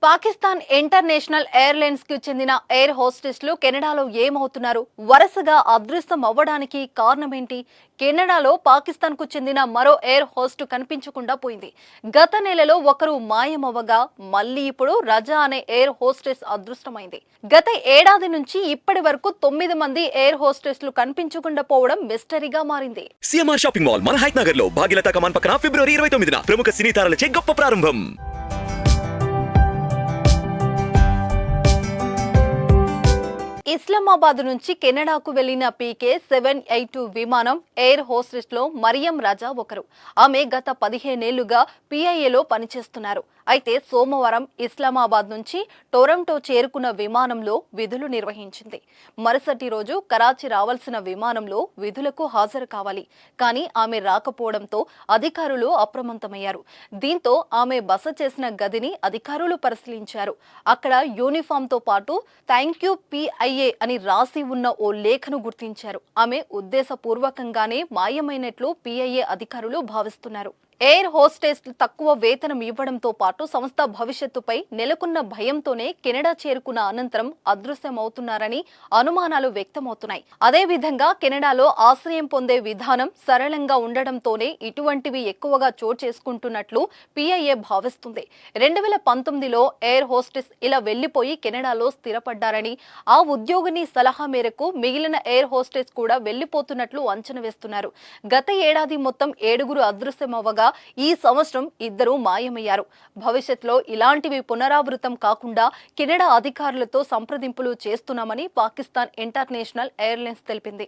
Pakistan international airlines కు చెందిన air హోస్టెస్లు కెనడాలో ఏమవుతున్నారు? వరుసగా అదృశ్యం అవ్వడానికి కారణమేంటి? కెనడాలో పాకిస్తాన్ కు చెందిన మరో ఎయిర్ హోస్ట్ కనిపించకుండా పోయింది. గత నెలలో ఒకరు మాయమవ్వగా మళ్ళీ ఇప్పుడు రజా అనే ఎయిర్ హోస్టెస్ అదృష్టమైంది. గత ఏడాది నుంచి ఇప్పటి వరకు 9 మంది ఎయిర్ హోస్టెస్లు కనిపించకుండా పోవడం మిస్టరీగా మారింది. సిఎంఆర్ షాపింగ్ మాల్ మన హైట్ నగర్ లో భాగ్యలత కమాన్ పక్కన ఫిబ్రవరి 29న ప్రముఖ సినీ తారలచే గొప్ప ప్రారంభం. ఇస్లామాబాద్ నుంచి కెనడాకు వెళ్లిన పీకే 782 విమానం ఎయిర్ హోస్టెస్ లో మరియం రజా ఒకరు. ఆమె గత 15 ఏళ్లుగా పిఐఏలో పనిచేస్తున్నారు. అయితే సోమవారం ఇస్లామాబాద్ నుంచి టొరంటో చేరుకున్న విమానంలో విధులు నిర్వహించింది. మరుసటి రోజు కరాచీ రావాల్సిన విమానంలో విధులకు హాజరు కావాలి. కానీ ఆమె రాకపోవడంతో అధికారులు అప్రమత్తమయ్యారు. దీంతో ఆమె బస చేసిన గదిని అధికారులు పరిశీలించారు. అక్కడ యూనిఫామ్ తో పాటు థ్యాంక్ యూ పిఐఏ అని రాసి ఉన్న ఓ లేఖను గుర్తించారు. ఆమె ఉద్దేశపూర్వకంగానే మాయమైనట్లు పిఐఏ అధికారులు భావిస్తున్నారు. ఎయిర్ హోస్టెస్ తక్కువ వేతనం ఇవ్వడంతో పాటు సంస్థ భవిష్యత్తుపై నెలకొన్న భయంతోనే కెనడా చేరుకున్న అనంతరం అదృశ్యమవుతున్నారని అనుమానాలు వ్యక్తమవుతున్నాయి. అదేవిధంగా కెనడాలో ఆశ్రయం పొందే విధానం సరళంగా ఉండడంతోనే ఇటువంటివి ఎక్కువగా చోటు చేసుకుంటున్నట్లు పిఐఏ భావిస్తుంది. 2019లో ఎయిర్ హోస్టెస్ ఇలా వెళ్లిపోయి కెనడాలో స్థిరపడ్డారని, ఆ ఉద్యోగిని సలహా మేరకు మిగిలిన ఎయిర్ హోస్టెస్ కూడా వెళ్లిపోతున్నట్లు అంచనా వేస్తున్నారు. గత ఏడాది మొత్తం 7గురు అదృశ్యమవ్వగా ఈ సంవత్సరం 2 మాయమయ్యారు. భవిష్యత్తులో ఇలాంటివి పునరావృతం కాకుండా కెనడా అధికారులతో సంప్రదింపులు చేస్తున్నామని పాకిస్తాన్ ఇంటర్నేషనల్ ఎయిర్లైన్స్ తెలిపింది.